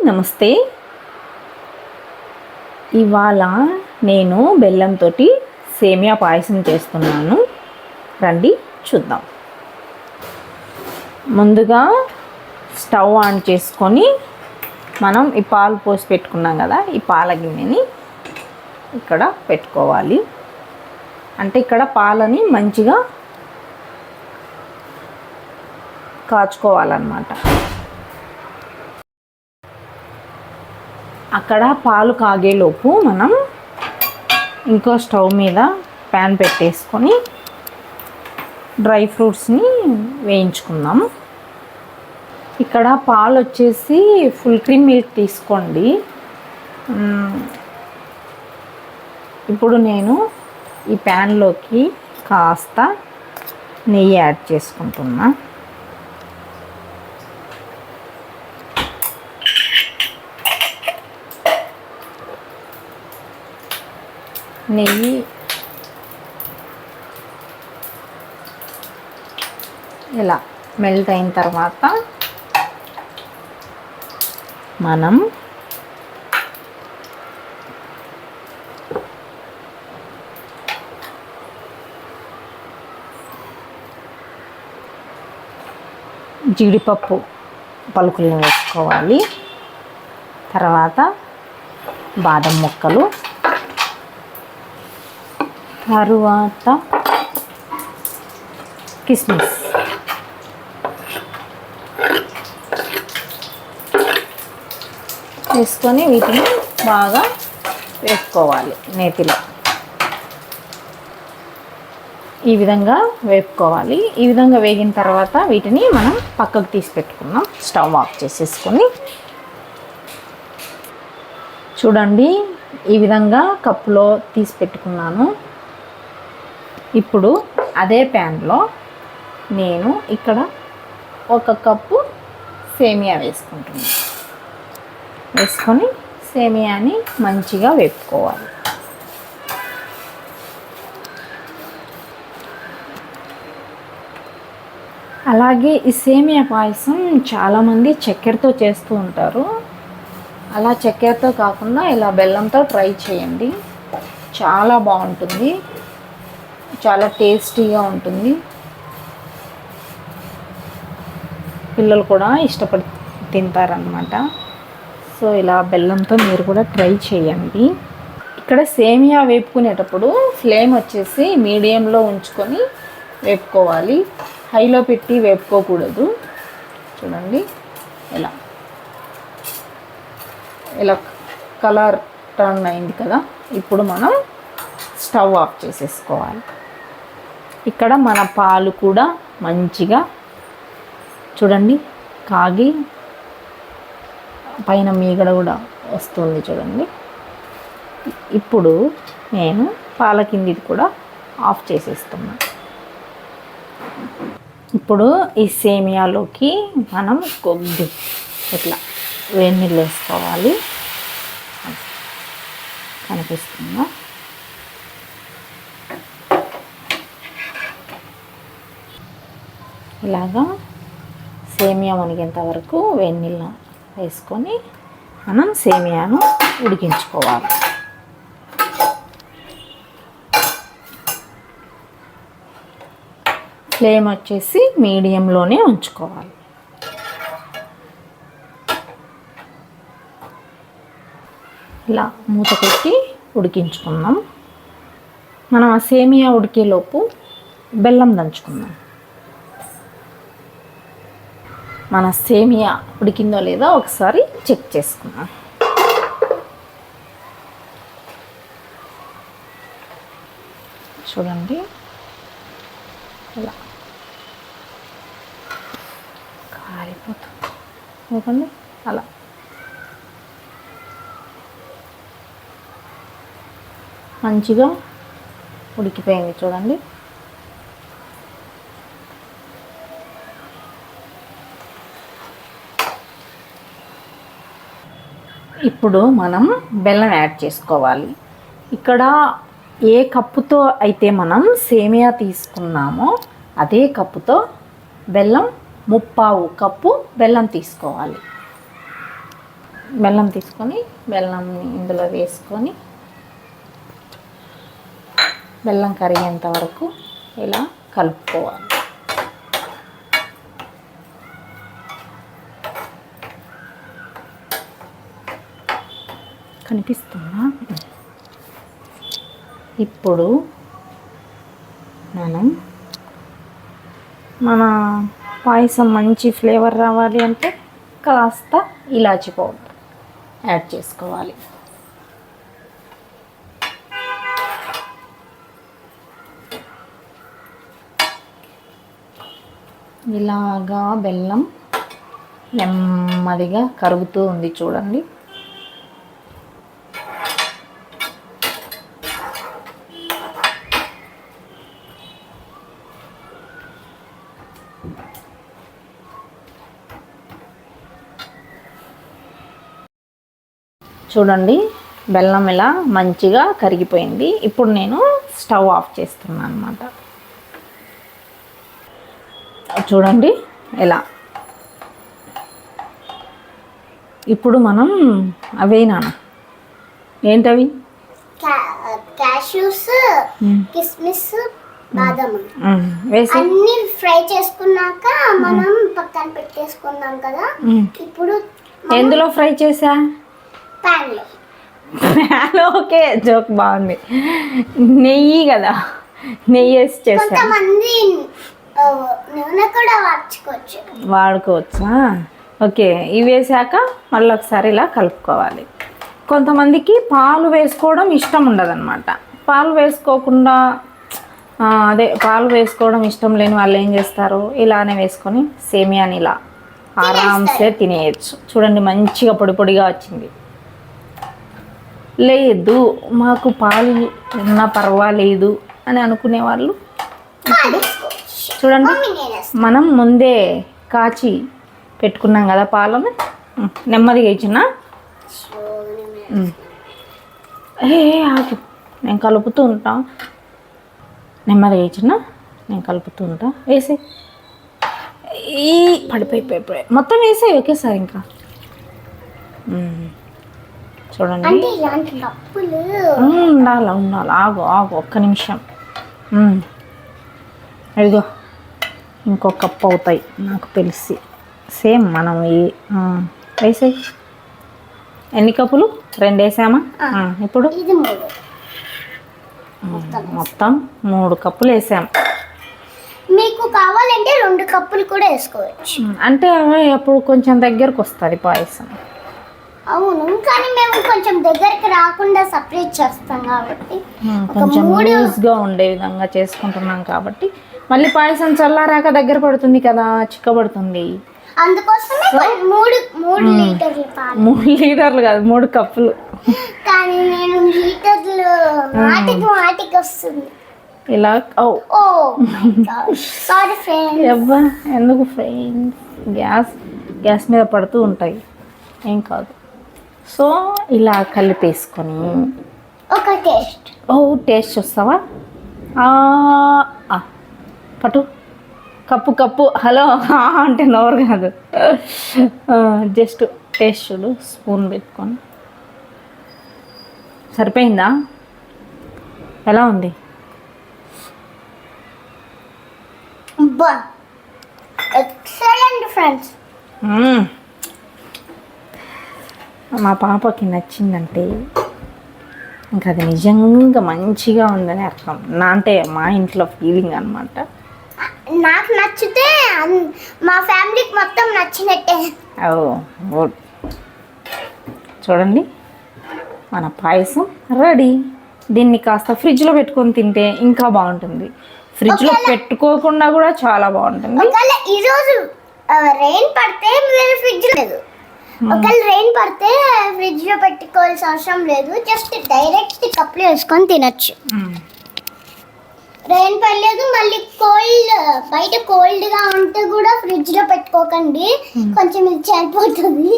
నమస్తే. ఇవాళ నేను బెల్లంతో సేమియా పాయసం చేస్తున్నాను. రండి చూద్దాం. ముందుగా స్టవ్ ఆన్ చేసుకొని మనం ఈ పాలు పోసి పెట్టుకున్నాం కదా, ఈ పాల గిన్నెని ఇక్కడ పెట్టుకోవాలి. అంటే ఇక్కడ పాలని మంచిగా కాచుకోవాలన్నమాట. అక్కడ పాలు కాగేలోపు మనం ఇంకో స్టవ్ మీద ప్యాన్ పెట్టేసుకొని డ్రై ఫ్రూట్స్ని వేయించుకుందాం. ఇక్కడ పాలు వచ్చేసి ఫుల్ క్రీమ్ మిల్క్ తీసుకోండి. ఇప్పుడు నేను ఈ ప్యాన్లోకి కాస్త నెయ్యి యాడ్ చేసుకుంటున్నా. నెయ్యి ఇలా మెల్ట్ అయిన తర్వాత మనం జీడిపప్పు పలుకులను వేసుకోవాలి. తర్వాత బాదం ముక్కలు, తరువాత కిస్మిస్, వేసుకొని వీటిని బాగా వేపుకోవాలి. నేతిలో ఈ విధంగా వేపుకోవాలి. ఈ విధంగా వేగిన తర్వాత వీటిని మనం పక్కకు తీసి పెట్టుకున్నాం. స్టవ్ ఆఫ్ చేసేసుకొని చూడండి, ఈ విధంగా కప్పులో తీసి పెట్టుకున్నాను. ఇప్పుడు అదే ప్యాన్లో నేను ఇక్కడ 1 కప్పు సేమియా వేసుకుంటున్నాను. వేసుకొని సేమియాని మంచిగా వేపుకోవాలి. అలాగే ఈ సేమియా పాయసం చాలామంది చక్కెరతో చేస్తూ ఉంటారు. అలా చక్కెరతో కాకుండా ఇలా బెల్లంతో ట్రై చేయండి. చాలా బాగుంటుంది, చాలా టేస్టీగా ఉంటుంది. పిల్లలు కూడా ఇష్టపడి తింటారనమాట. సో ఇలా బెల్లంతో మీరు కూడా ట్రై చేయండి. ఇక్కడ సేమియా వేపుకునేటప్పుడు ఫ్లేమ్ వచ్చేసి మీడియంలో ఉంచుకొని వేపుకోవాలి. హైలో పెట్టి వేపుకోకూడదు. చూడండి, ఇలా కలర్ టర్న్ అయింది కదా. ఇప్పుడు మనం స్టవ్ ఆఫ్ చేసేసుకోవాలి. ఇక్కడ మన పాలు కూడా మంచిగా చూడండి కాగి పైన మీగడ కూడా వస్తుంది చూడండి. ఇప్పుడు నేను పాల కిందిది కూడా ఆఫ్ చేసేస్తున్నా. ఇప్పుడు ఈ సేమియాలోకి మనం కొద్ది ఇట్లా వేడి నీళ్ళు వేసుకోవాలి. కనిపిస్తుందా? ఇలాగా సేమియా మునిగేంత వరకు వేడి నీళ్ళు వేసుకొని మనం సేమియాను ఉడికించుకోవాలి. ఫ్లేమ్ వచ్చేసి మీడియంలోనే ఉంచుకోవాలి. ఇలా మూత పెట్టి ఉడికించుకుందాం. మనం ఆ సేమియా ఉడికేలోపు బెల్లం దంచుకుందాం. మన సేమియా ఉడికిందో లేదో ఒకసారి చెక్ చేసుకుందాం. చూడండి, ఇలా కారిపోతుంది. చూడండి, అలా మంచిగా ఉడికిపోయింది. చూడండి, ఇప్పుడు మనం బెల్లం యాడ్ చేసుకోవాలి. ఇక్కడ ఏ కప్పుతో అయితే మనం సేమియా తీసుకున్నామో అదే కప్పుతో బెల్లం 3/4 కప్పు బెల్లం తీసుకోవాలి. బెల్లం తీసుకొని బెల్లంని ఇందులో వేసుకొని బెల్లం కరిగేంత వరకు ఇలా కలుపుకోవాలి. కనిపిస్తుందా? ఇప్పుడు మన పాయసం మంచి ఫ్లేవర్ రావాలి అంటే కాస్త ఇలాచి పౌడర్ యాడ్ చేసుకోవాలి. ఇలాగా బెల్లం నెమ్మదిగా కరుగుతూ ఉంది చూడండి. చూడండి బెల్లం ఇలా మంచిగా కరిగిపోయింది. ఇప్పుడు నేను స్టవ్ ఆఫ్ చేస్తున్నాను అన్నమాట. చూడండి ఎలా. ఇప్పుడు మనం అవేనా ఏంటవి? క్యాష్యూస్, కిస్మిస్, బాదం వేసి అన్ని ఫ్రై చేసుకున్నాక మనం పక్కన పెట్టేసుకున్నాం కదా. ఇప్పుడు ఎందులో ఫ్రై చేసా? ప్యాన్లో. ఓకే, జోక్ బాగుంది. నెయ్యి కదా, నెయ్యి వేసి చేసా. కొంతమంది నూనె కూడా వాడుకోవచ్చా? ఓకే, ఇవి వేసాక మళ్ళీ ఒకసారి ఇలా కలుపుకోవాలి. కొంతమందికి పాలు వేసుకోవడం ఇష్టం ఉండదన్నమాట. పాలు వేసుకోకుండా పాలు వేసుకోవడం ఇష్టం లేని వాళ్ళు ఏం చేస్తారు, ఇలానే వేసుకొని సేమియాని ఇలా ఆరామ్సే తినేయచ్చు. చూడండి మంచిగా పొడి పొడిగా వచ్చింది. లేదు మాకు పాలు ఉన్నా పర్వాలేదు అని అనుకునే వాళ్ళు చూడండి, మనం ముందే కాచి పెట్టుకున్నాం కదా పాలను, నెమ్మదిగా ఇచ్చిన ఆకు నేను కలుపుతూ ఉంటా, నెమ్మదిగా ఇచ్చిన నేను కలుపుతూ ఉంటా. వేసి ఈ పడిపోయి మొత్తం వేసాయి ఒకేసారి. ఇంకా చూడండి ఉండాలి. ఆగు ఒక్క నిమిషం. ఇదిగో ఇంకో కప్పు అవుతాయి నాకు తెలిసి. సేమ్ మనం వేసాయి. ఎన్ని కప్పులు? 2 వేసామా? ఇప్పుడు మొత్తం 3 కప్పులు వేసాం. మీకు కావాలంటే 2 కప్పులు కూడా వేసుకోవచ్చు. అంటే అప్పుడు కొంచెం దగ్గరకు వస్తుంది పాయసం. అవును, కానీ మేము కొంచెం దగ్గరికి రాకుండా సపరేట్ చేస్తాం కాబట్టి కొంచెం లూజ్గా ఉండే విధంగా చేసుకుంటున్నాం కాబట్టి మళ్ళీ పాయసం చల్లారాక దగ్గర పడుతుంది కదా, చిక్కబడుతుంది. అందుకోసమే 3 లీటర్లు పాలు. 3 లీటర్లు కాదు, 3 కప్పులు. కానీ నేను లీటర్లు మాటికి వస్తుంది ఇలా. Sorry friends. ఎవ్వా ఎందుకు ఫ్రెండ్స్, గ్యాస్ మీద పడుతూ ఉంటాయి, ఏం కాదు. సో ఇలా కలిపేసుకొని ఒక టేస్ట్ చూస్తావా? పట్టు కప్పు హలో అంటే నోరు కాదు, జస్ట్ టేస్ట్ చూడు. స్పూన్ పెట్టుకొని సరిపోయిందా? ఎలా ఉంది? Excellent friends. మా పాపకి నచ్చిందంటే ఇంకా అది నిజంగా మంచిగా ఉందని అర్థం. అంటే మా ఇంట్లో ఫీలింగ్ అనమాట. నాకు నచ్చితే మా ఫ్యామిలీకి మొత్తం నచ్చినట్టే. గుడ్. చూడండి మన పాయసం రెడీ. దీన్ని కాస్త ఫ్రిడ్జ్లో పెట్టుకొని తింటే ఇంకా బాగుంటుంది. ఫ్రిడ్జ్లో పెట్టుకోకుండా కూడా చాలా బాగుంటుంది. ఈరోజు రెయిన్ పడితే మీరు ఫ్రిడ్జ్ లేదు, ఒకవేళ రెయిన్ పడితే ఫ్రిడ్జ్ లో పెట్టుకోవాల్సిన అవసరం లేదు. జస్ట్ డైరెక్ట్ కప్లో వేసుకొని తినచ్చు. రెయిన్ పడలేదు, మళ్ళీ బయట కోల్డ్ గా ఉంటే కూడా ఫ్రిడ్జ్ లో పెట్టుకోకండి, కొంచెం ఇది చనిపోతుంది.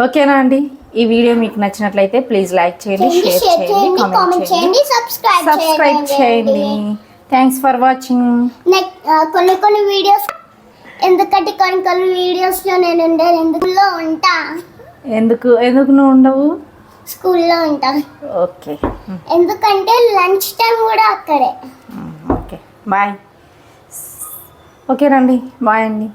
ఓకేనా అండి? ఈ వీడియో మీకు నచ్చినట్లయితే ప్లీజ్ లైక్ చేయండి, షేర్ చేయండి, కామెంట్ చేయండి, సబ్స్క్రైబ్ చేయండి. Thanks for watching. కొన్ని వీడియోస్ ఎందుకంటే కొన్ని కొన్ని వీడియోస్లో నేను ఉండేది ఎందుకులో ఉంటా. ఎందుకు నువ్వు ఉండవు? స్కూల్లో ఉంటా. ఓకే ఎందుకంటే లంచ్ టైం కూడా అక్కడే. Okay bye. ఓకే రండి, బాయ్ అండి.